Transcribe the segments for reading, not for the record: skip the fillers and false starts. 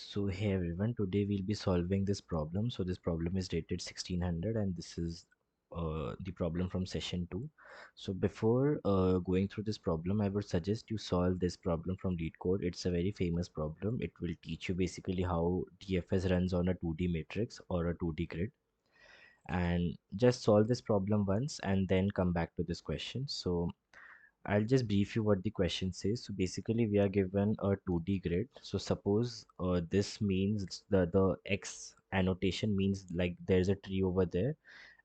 So hey everyone, today we'll be solving this problem. So this problem is dated 1600 and this is the problem from session 2. So before going through this problem, I would suggest you solve this problem from LeetCode. It's a very famous problem. It will teach you basically how DFS runs on a 2D matrix or a 2D grid. And just solve this problem once and then come back to this question. So I'll just brief you what the question says. So basically, we are given a 2D grid. So suppose this means the X annotation means like there's a tree over there,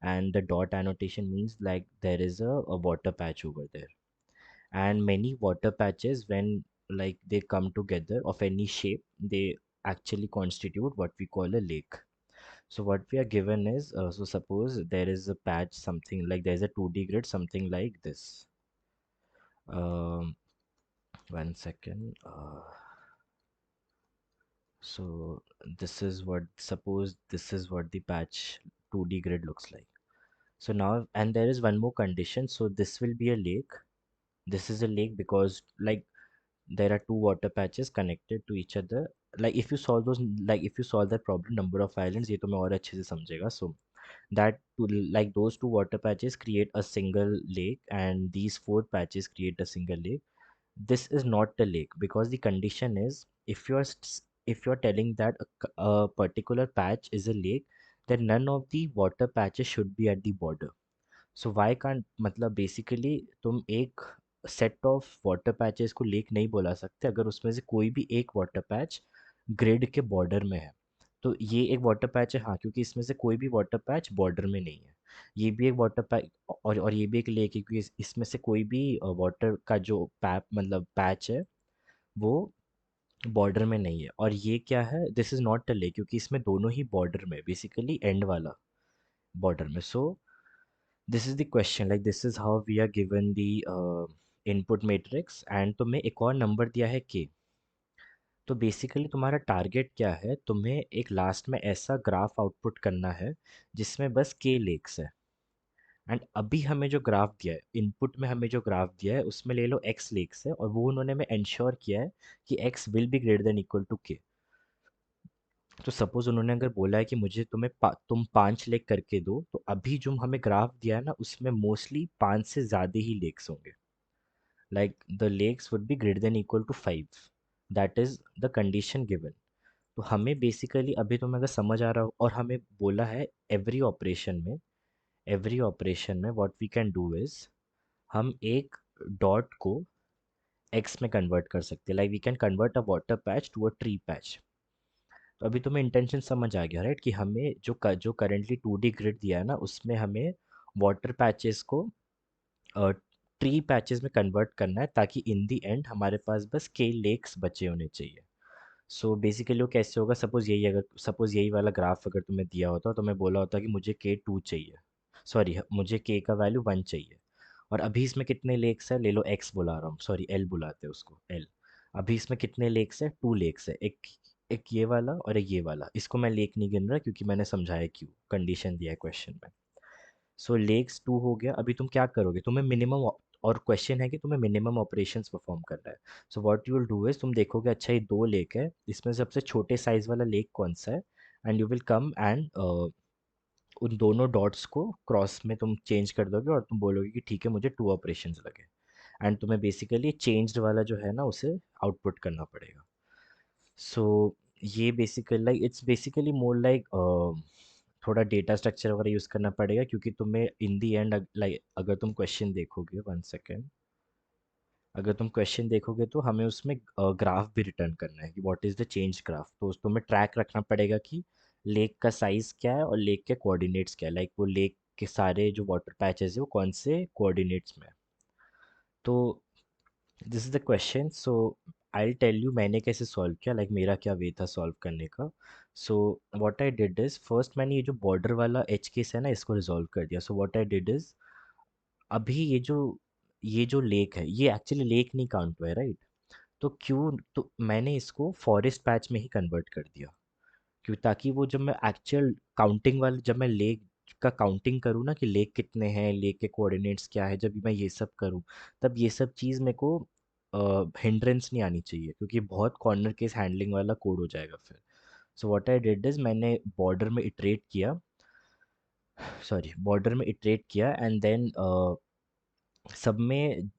and the dot annotation means like there is a water patch over there. And many water patches, when like they come together of any shape, they actually constitute what we call a lake. So what we are given is, so suppose there is a patch, something like there's a 2D grid, something like this. Um, One second. So this is what, suppose this is what the patch 2D grid looks like. So now, and there is one more condition. So this will be a lake. This is a lake because like there are two water patches connected to each other. Like if you solve those, like if you solve that problem, number of islands, ये तो मैं और अच्छे से समझेगा. So that two, like those two water patches create a single lake, and these four patches create a single lake. This is not the lake because the condition is, if you're telling that a particular patch is a lake, then none of the water patches should be at the border. So why can't, मतलब basically तुम एक set of water patches को lake नहीं बोला सकते अगर उसमें से कोई भी एक वाटर पैच ग्रिड के बॉर्डर में है. तो ये एक वाटर पैच है, हाँ, क्योंकि इसमें से कोई भी वाटर पैच बॉर्डर में नहीं है. ये भी एक वाटर पैच, और ये भी एक लेक है क्योंकि इसमें से कोई भी वाटर का जो पैप मतलब पैच है वो बॉर्डर में नहीं है. और ये क्या है, this is not a lake क्योंकि इसमें दोनों ही बॉर्डर में, बेसिकली एंड वाला बॉर्डर में. So this is the question, like this is how we are given the input matrix, and तुम्हें एक और नंबर दिया है के. तो बेसिकली तुम्हारा टारगेट क्या है, तुम्हें एक लास्ट में ऐसा ग्राफ आउटपुट करना है जिसमें बस के लेक्स है. एंड अभी हमें जो ग्राफ दिया है, इनपुट में हमें जो ग्राफ दिया है उसमें ले लो एक्स लेक्स है, और वो उन्होंने में इंश्योर किया है कि X will be greater than equal to K. तो सपोज उन्होंने अगर बोला है कि मुझे तुम 5 लेक करके दो, तो अभी जो हमें ग्राफ दिया है ना उसमें मोस्टली 5 से ज़्यादा ही लेक्स होंगे. Like the lakes would be greater than equal to 5. That is the condition given. तो हमें बेसिकली अभी तुम्हें अगर समझ आ रहा हो, और हमें बोला है एवरी ऑपरेशन में what we can do is, हम एक डॉट को एक्स में कन्वर्ट कर सकते हैं. Like we can convert a water patch to a tree patch. तो अभी तुम्हें इंटेंशन समझ आ गया राइट, कि हमें जो करेंटली 2D ग्रिड दिया है ना उसमें हमें वाटर पैचेस को ट्री पैचेस में कन्वर्ट करना है, ताकि इन दी एंड हमारे पास बस के लेक्स बचे होने चाहिए. सो बेसिकली वो कैसे होगा, सपोज यही वाला ग्राफ अगर तुम्हें दिया होता तो मैं बोला होता कि मुझे के 2 चाहिए, सॉरी मुझे के का वैल्यू 1 चाहिए. और अभी इसमें कितने लेक्स है, ले लो एक्स बुला रहा हूँ, सॉरी एल बुलाते हैं उसको, एल. अभी इसमें कितने लेक्स है, 2 लेक्स है. एक एक ये वाला और एक ये वाला, इसको मैं लेक नहीं गिन रहा क्योंकि मैंने समझाया क्यों, कंडीशन दिया है क्वेश्चन में. सो लेक्स 2 हो गया. अभी तुम क्या करोगे, तुम्हें मिनिमम, और क्वेश्चन है कि तुम्हें मिनिमम ऑपरेशंस परफॉर्म करना है. So what you will do is, तुम देखोगे अच्छा ये 2 लेक है, इसमें सबसे छोटे साइज वाला लेक कौन सा है, and you will come and उन दोनों डॉट्स को क्रॉस में तुम चेंज कर दोगे, और तुम बोलोगे कि ठीक है मुझे 2 ऑपरेशंस लगे. एंड तुम्हें बेसिकली चेंज्ड वाला जो है ना उसे आउटपुट करना पड़ेगा. सो ये basically like it's basically more like थोड़ा डेटा स्ट्रक्चर वगैरह यूज़ करना पड़ेगा, क्योंकि तुम्हें इन दी एंड लाइक अगर तुम क्वेश्चन देखोगे, 1 सेकेंड, अगर तुम क्वेश्चन देखोगे तो हमें उसमें ग्राफ भी रिटर्न करना है कि what is the change graph. तो तुम्हें ट्रैक रखना पड़ेगा कि लेक का साइज़ क्या है और लेक के कोऑर्डिनेट्स क्या है, लाइक वो लेक के सारे जो वाटर पैचेस है वो कौन से कोऑर्डिनेट्स में है. तो this is the question. So I tell you मैंने कैसे सॉल्व किया, लाइक मेरा क्या वे था सॉल्व करने का. So what I did is, first मैंने ये जो बॉर्डर वाला एच केस है ना इसको रिजॉल्व कर दिया. So what I did is, अभी ये जो लेक है ये एक्चुअली लेक नहीं काउंट हुआ है राइट. तो क्यों, तो मैंने इसको फॉरेस्ट पैच में ही कन्वर्ट कर दिया, क्यों, ताकि वो जब मैं एक्चुअल काउंटिंग वाले, जब मैं लेक का काउंटिंग करूँ ना कि लेक कितने हैं, लेक के कोऑर्डिनेट्स क्या है, जब मैं ये सब करूँ तब ये सब चीज़ मेरे को हिंड्रेंस नहीं आनी चाहिए, क्योंकि बहुत कॉर्नर केस हैंडलिंग वाला कोड हो जाएगा फिर। So what I did is मैंने बॉर्डर में इटरेट किया, बॉर्डर में इटरेट किया एंड देन सब में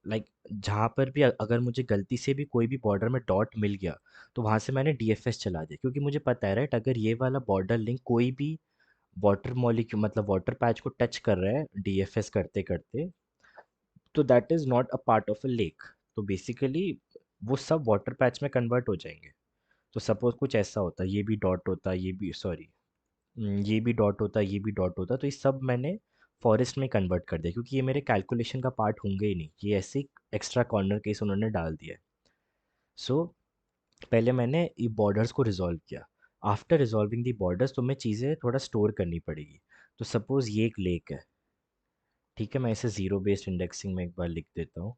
लाइक जहाँ पर भी अगर मुझे गलती से भी कोई भी बॉर्डर में डॉट मिल गया तो वहाँ से मैंने डीएफएस चला दिया, क्योंकि मुझे पता है राइट, अगर ये वाला बॉर्डर लिंक कोई भी वाटर मॉलिक्यूल मतलब वाटर पैच को टच कर रहा है डीएफएस करते करते, तो that is not a part of a lake. तो बेसिकली वो सब वाटर पैच में कन्वर्ट हो जाएंगे। तो सपोज कुछ ऐसा होता, ये भी डॉट होता, ये भी सॉरी ये भी डॉट होता, ये भी डॉट होता, तो ये सब मैंने फॉरेस्ट में कन्वर्ट कर दिया, क्योंकि ये मेरे कैलकुलेशन का पार्ट होंगे ही नहीं, ये ऐसे एक्स्ट्रा कॉर्नर केस उन्होंने डाल दिया है। सो पहले मैंने ये बॉर्डर्स को रिजॉल्व किया। आफ्टर रिजॉल्विंग दी बॉर्डर्स तुम्हें चीज़ें थोड़ा स्टोर करनी पड़ेगी। तो सपोज़ ये एक लेक है, ठीक है, मैं इसे ज़ीरो बेस्ड इंडेक्सिंग में एक बार लिख देता हूँ,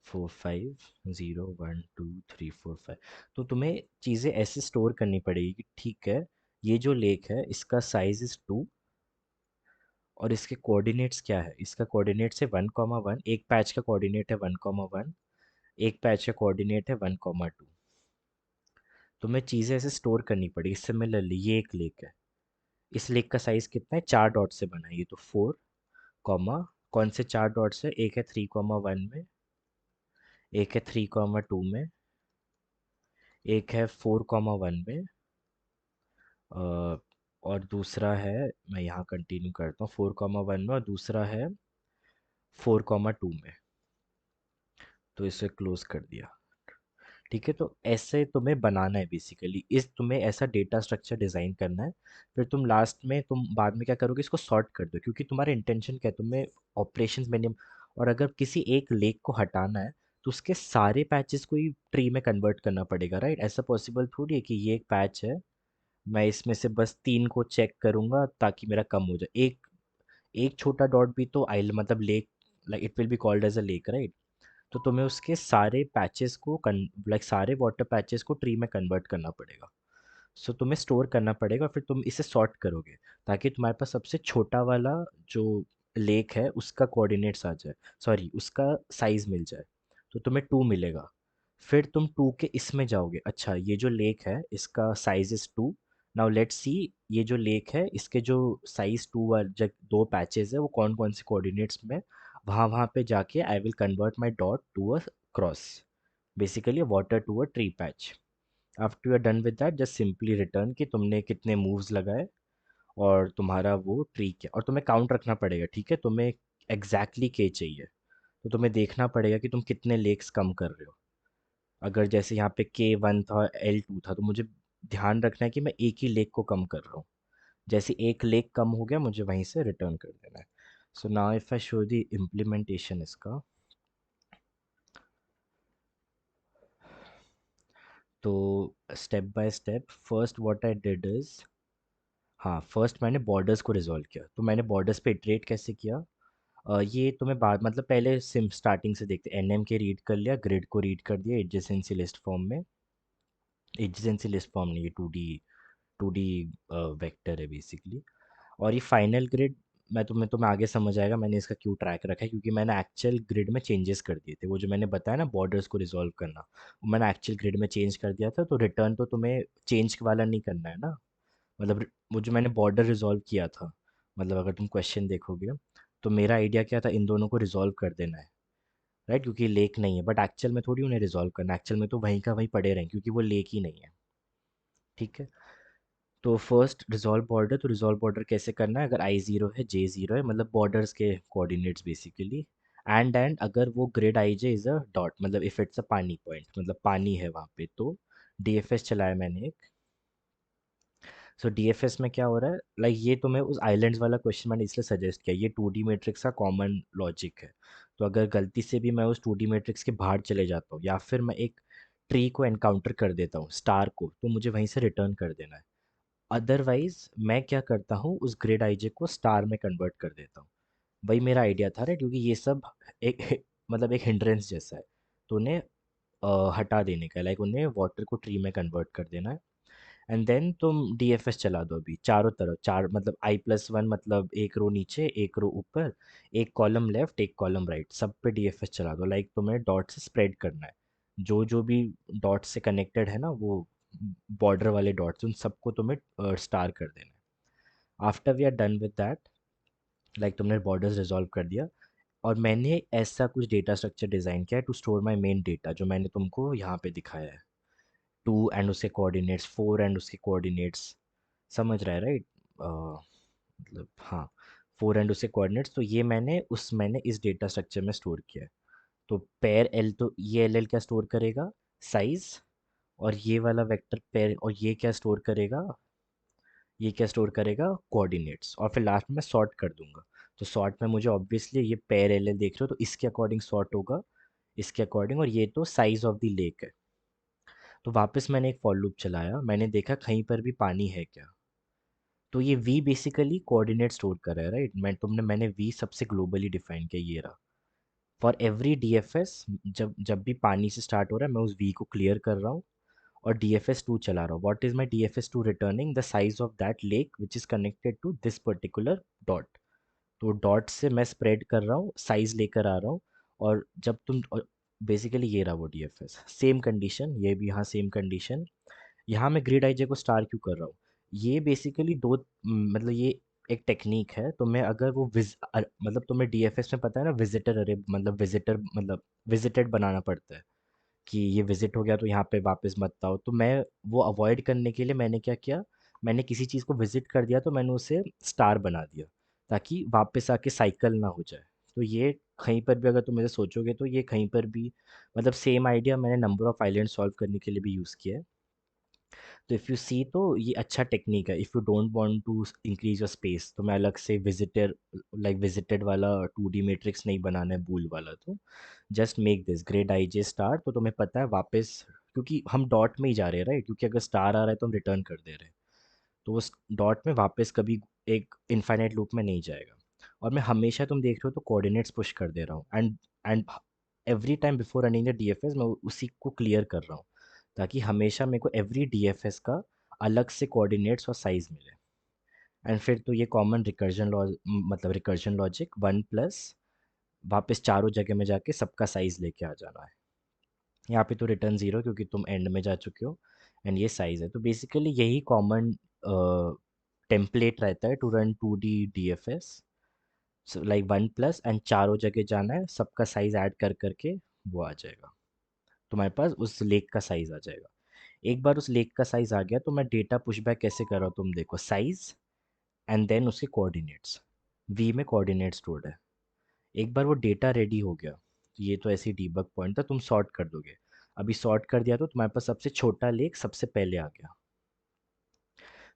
4 5 0 1 2 3 4 5। तो तुम्हें चीज़ें ऐसे स्टोर करनी पड़ेगी कि ठीक है, ये जो लेक है इसका साइज इज़ 2, और इसके कोऑर्डिनेट्स क्या है, इसका कोऑर्डिनेट्स है 1, 1, एक पैच का कोऑर्डिनेट है 1, 1, एक पैच का कोऑर्डिनेट है 1, 2। तुम्हें चीज़ें ऐसे स्टोर करनी पड़ेगी। सिमिलरली ये एक लेक है, इस लेक का साइज कितना है, 4 डॉट से बना है, ये तो 4, कॉमा कौन से 4 डॉट्स है, एक है 3, 1 में, एक है 3, 2 में, एक है 4, 1 में, और दूसरा है, मैं यहाँ कंटिन्यू करता हूँ, 4, 1 में, और दूसरा है 4, 2 में। तो इसे क्लोज कर दिया। ठीक है, तो ऐसे तुम्हें बनाना है बेसिकली, इस तुम्हें ऐसा डेटा स्ट्रक्चर डिज़ाइन करना है। फिर तुम लास्ट में तुम बाद में क्या करोगे, इसको सॉर्ट कर दो, क्योंकि तुम्हारा इंटेंशन क्या है, तुम्हें ऑपरेशंस मिनिमम, और अगर किसी एक लेक को हटाना है तो उसके सारे पैचेस को ही ट्री में कन्वर्ट करना पड़ेगा, राइट? ऐसा पॉसिबल थोड़ी है कि ये एक पैच है, मैं इसमें से बस 3 को चेक करूंगा ताकि मेरा कम हो जाए। एक एक छोटा डॉट भी तो आइल मतलब lake, like it will be called as a lake, right? तो तुम्हें उसके सारे पैचेस को लाइक सारे वाटर पैचेस को ट्री में कन्वर्ट करना पड़ेगा। सो तुम्हें स्टोर करना पड़ेगा, फिर तुम इसे सॉर्ट करोगे ताकि तुम्हारे पास सबसे छोटा वाला जो लेक है उसका कोऑर्डिनेट्स आ जाए, सॉरी उसका साइज मिल जाए। तो तुम्हें 2 मिलेगा। फिर तुम 2 के इसमें जाओगे, अच्छा ये जो लेक है इसका size is 2। Now let's see, ये जो लेक है इसके जो साइज 2 वाले जो दो पैचेस है वो कौन कौन से कोऑर्डिनेट्स में, वहाँ वहाँ पे जाके I will convert my dot to a cross, basically water to a tree patch. After you are done with that just simply return कि तुमने कितने मूव्स लगाए और तुम्हारा वो ट्री क्या, और तुम्हें काउंट रखना पड़ेगा, ठीक है, तुम्हें एग्जैक्टली के चाहिए। तो तुम्हें देखना पड़ेगा कि तुम कितने लेक्स कम कर रहे हो। अगर जैसे यहाँ पे K1 था, L2 था, तो मुझे ध्यान रखना है कि मैं एक ही लेक को कम कर रहा हूँ। जैसे एक लेक कम हो गया मुझे वहीं से रिटर्न कर देना है। So now if I show the implementation इसका, तो step by step first what I did is, हाँ फर्स्ट मैंने बॉर्डर्स को रिजॉल्व किया। तो मैंने बॉर्डर्स पे इटरेट कैसे किया, ये तुम्हें बाद मतलब पहले सिम स्टार्टिंग से देखते, एनएम के रीड कर लिया, ग्रिड को रीड कर दिया एडजेसेंसी लिस्ट फॉर्म में, एडजेसेंसी लिस्ट फॉर्म नहीं, ये 2D वेक्टर है बेसिकली। और ये फाइनल ग्रिड, मैं तुम्हें आगे समझ आएगा मैंने इसका क्यों ट्रैक रखा है, क्योंकि मैंने एक्चुअल ग्रिड में चेंजेस कर दिए थे। वो जो मैंने बताया ना बॉर्डर्स को रिजॉल्व करना, वो मैंने एक्चुअल ग्रिड में चेंज कर दिया था। तो रिटर्न तो तुम्हें चेंज वाला नहीं करना है ना, मतलब वो जो मैंने बॉर्डर रिजॉल्व किया था, मतलब अगर तुम क्वेश्चन देखोगे तो मेरा आइडिया क्या था, इन दोनों को रिजॉल्व कर देना है, राइट? क्योंकि लेक नहीं है, बट एक्चुअल में थोड़ी उन्हें रिजॉल्व करना है, एक्चुअल में तो वहीं का वहीं पड़े रहें क्योंकि वो लेक ही नहीं है। ठीक है, तो फर्स्ट रिजॉल्व बॉर्डर, तो रिजॉल्व बॉर्डर कैसे करना है, अगर I0 है J0 है, मतलब बॉर्डर्स के कोऑर्डिनेट्स बेसिकली, एंड अगर वो grid IJ is a dot, मतलब इफ इट्स अ पानी पॉइंट, मतलब पानी है वहाँ पे, तो DFS चलाया मैंने एक। सो डीएफएस में क्या हो रहा है, लाइक ये तुम्हें उस आइलैंड्स वाला क्वेश्चन मैंने इसलिए सजेस्ट किया, ये 2D मैट्रिक्स का कॉमन लॉजिक है। तो अगर गलती से भी मैं उस 2D मैट्रिक्स के बाहर चले जाता हूँ या फिर मैं एक ट्री को एनकाउंटर कर देता हूँ, स्टार को, तो मुझे वहीं से रिटर्न कर देना है। अदरवाइज मैं क्या करता हूँ, उस ग्रिड आईजे को स्टार में कन्वर्ट कर देता हूँ। वही मेरा आइडिया था, राइट? क्योंकि ये सब मतलब एक हिंड्रेंस जैसा है, तो उन्हें हटा देने का, लाइक उन्हें वाटर को ट्री में कन्वर्ट कर देना है। एंड देन तुम डीएफएस चला दो अभी चारों तरफ, चार मतलब i+1 मतलब एक रो नीचे एक रो ऊपर, एक कॉलम लेफ्ट एक कॉलम राइट, सब पे डीएफएस चला दो। लाइक तुम्हें डॉट से स्प्रेड करना है, जो जो भी डॉट से कनेक्टेड है ना, वो बॉर्डर वाले डॉट्स, उन सबको तुम्हें स्टार कर देना है। After we are done with that, like तुमने बॉर्डर्स रिजॉल्व कर दिया, और मैंने ऐसा कुछ डेटा स्ट्रक्चर डिज़ाइन किया है to store my main data, जो मैंने तुमको यहाँ पे दिखाया है। 2 एंड उसके कोऑर्डिनेट्स, 4 एंड उसके कोऑर्डिनेट्स, समझ रहा है राइट? मतलब हाँ, 4 एंड उसके कोऑर्डिनेट्स, तो ये मैंने इस डेटा स्ट्रक्चर में स्टोर किया है। तो पेयर एल, तो ये एल एल क्या स्टोर करेगा? साइज। और ये वाला वेक्टर पेयर, और ये क्या स्टोर करेगा? ये क्या स्टोर करेगा? कोऑर्डिनेट्स। और फिर लास्ट में मैं सॉर्ट कर दूंगा। तो सॉर्ट में मुझे ऑब्वियसली ये पेयर एल एल देख रहे हो, तो इसके अकॉर्डिंग सॉर्ट होगा, इसके अकॉर्डिंग। और ये तो साइज ऑफ द लेक है। तो वापस मैंने एक फॉर लूप चलाया, मैंने देखा कहीं पर भी पानी है क्या। तो ये वी बेसिकली कोऑर्डिनेट स्टोर कर रहा है राइट। मैंने वी सबसे ग्लोबली डिफाइन किया, ये रहा। फॉर एवरी डीएफएस, जब जब भी पानी से स्टार्ट हो रहा है, मैं उस वी को क्लियर कर रहा हूँ और DFS2 चला रहा हूँ। What is my DFS2 returning? The size of that lake which is connected to this particular dot. तो डॉट से मैं स्प्रेड कर रहा हूँ, साइज लेकर आ रहा हूँ। और जब तुम, बेसिकली ये रहा वो DFS, सेम कंडीशन, ये भी यहाँ सेम कंडीशन। यहाँ मैं ग्रिड आईजे को स्टार क्यों कर रहा हूँ? ये बेसिकली दो, मतलब ये एक टेक्निक है। तो मैं अगर वो मतलब तुम्हें डीएफएस में पता है ना, विजिटर अरे मतलब विजिटर मतलब विजिटेड बनाना पड़ता है, कि ये विजिट हो गया तो यहाँ पे वापस मत आओ। तो मैं वो अवॉइड करने के लिए मैंने क्या किया, मैंने किसी चीज़ को विजिट कर दिया तो मैंने उसे स्टार बना दिया, ताकि वापस आके साइकिल ना हो जाए। तो ये कहीं पर भी अगर तुम ऐसे सोचोगे तो ये कहीं पर भी, मतलब सेम आइडिया मैंने नंबर ऑफ आइलैंड सॉल्व करने के लिए भी यूज़ किया है। तो इफ़ यू सी, तो ये अच्छा टेक्निक है। If you don't want to increase your space, तो मैं अलग से विजिटर, लाइक विजिटेड वाला 2D मैट्रिक्स नहीं बनाना है बूल वाला। तो just make this grade I J star, तो तुम्हें पता है वापस, क्योंकि हम डॉट में ही जा रहे हैं राइट, क्योंकि अगर स्टार आ रहा है तो हम रिटर्न कर दे रहे हैं। तो उस डॉट में वापस कभी एक इनफाइनाइट लूप में नहीं जाएगा। और मैं हमेशा, तुम देख रहे हो, तो कोऑर्डिनेट्स पुश कर दे रहा हूँ, and every time before running the DFS मैं उसी को क्लियर कर रहा हूँ, ताकि हमेशा मेरे को एवरी डीएफएस का अलग से कोऑर्डिनेट्स और साइज मिले। एंड फिर तो ये कॉमन रिकर्जन लॉ, मतलब रिकर्जन लॉजिक 1+, वापस चारों जगह में जाके सबका साइज लेके आ जाना है। यहाँ पे तो रिटर्न 0 क्योंकि तुम एंड में जा चुके हो, एंड ये साइज है। तो बेसिकली यही कॉमन टेम्पलेट रहता है to run 2D DFS। Like 1+ and चारों जगह जाना है, सबका साइज ऐड कर करके वो आ जाएगा, तुम्हारे पास उस लेक का साइज आ जाएगा। एक बार उस लेक का साइज आ गया तो मैं डेटा पुशबैक कैसे कर रहा हूँ, तुम देखो, साइज एंड देन उसके कोऑर्डिनेट्स, वी में कोऑर्डिनेट स्टोर्ड है। एक बार वो डेटा रेडी हो गया, तो ये तो ऐसे ही डीबग पॉइंट था, तुम सॉर्ट कर दोगे। अभी सॉर्ट कर दिया तो तुम्हारे पास सबसे छोटा लेख सबसे पहले आ गया।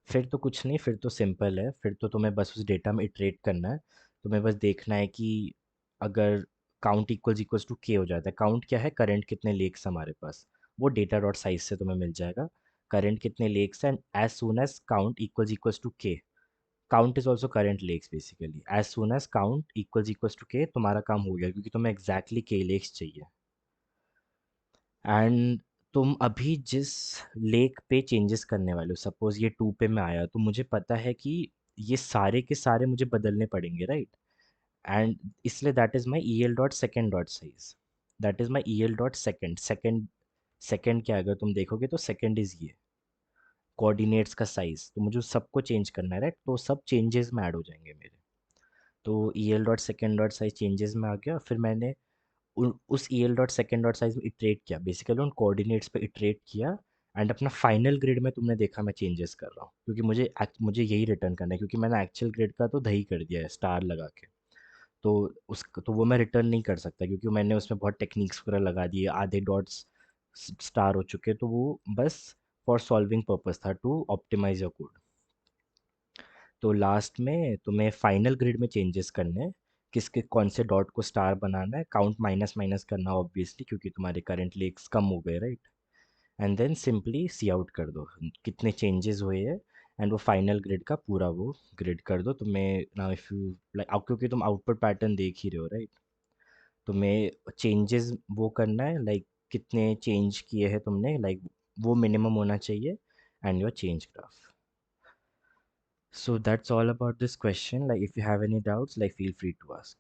फिर तो कुछ नहीं, फिर तो सिंपल है, फिर तो तुम्हें बस उस डेटा में इटरेट करना है। तुम्हें बस देखना है कि अगर काउंट इक्वल्स टू के हो जाता है, काउंट क्या है, करंट कितने लेक्स हमारे पास, वो डेटा डॉट साइज से तुम्हें मिल जाएगा। करंट कितने lex and as soon as count equals to K, count is also current lex basically, as soon as count equals to K, तुम्हारा काम हो गया, क्योंकि तुम्हें एग्जैक्टली के लेक्स चाहिए। एंड तुम अभी जिस लेक पे चेंजेस करने वाले हो, सपोज ये 2 पे मैं आया, तो मुझे पता है कि ये सारे के सारे मुझे बदलने पड़ेंगे राइट। एंड इसलिए that is my E L dot second dot size, that is my E L dot second second. Second क्या, अगर तुम देखोगे तो सेकेंड इज ये कोऑर्डिनेट्स का साइज, तो मुझे उस सबको चेंज करना है राइट, तो सब चेंजेस में ऐड हो जाएंगे मेरे। तो E L dot second dot size changes में आ गया, फिर मैंने उस E L dot second dot size में इटरेट किया, बेसिकली उन कोऑर्डिनेट्स पे इटरेट किया। एंड अपना फाइनल ग्रिड में तुमने देखा मैं चेंजेस कर रहा हूँ, क्योंकि मुझे यही रिटर्न करना है, क्योंकि मैंने एक्चुअल ग्रिड का तो दही कर दिया है स्टार लगा के। तो तो वो मैं रिटर्न नहीं कर सकता, क्योंकि मैंने उसमें बहुत टेक्निक्स वगैरह लगा दिए, आधे डॉट्स स्टार हो चुके, तो वो बस फॉर सॉल्विंग पर्पस था, टू ऑप्टिमाइज योर कोड। तो लास्ट में तुम्हें फाइनल ग्रिड में चेंजेस करने हैं, किसके कौन से डॉट को स्टार बनाना है, काउंट माइनस माइनस करना ऑब्वियसली, क्योंकि तुम्हारे करंट लेक्स कम हो गए right. And then simply see out कर दो कितने चेंजेस हुए हैं, एंड वो फाइनल ग्रिड का पूरा वो ग्रिड कर दो तुम्हें। नाउ इफ़ यू लाइक, क्योंकि तुम आउटपुट पैटर्न देख ही रहे हो राइट, तुम्हें चेंजेस वो करना है, लाइक कितने चेंज किए हैं तुमने, लाइक वो मिनिमम होना चाहिए। and your change graph. So that's all about this question. Like if you have any doubts, like feel free to ask.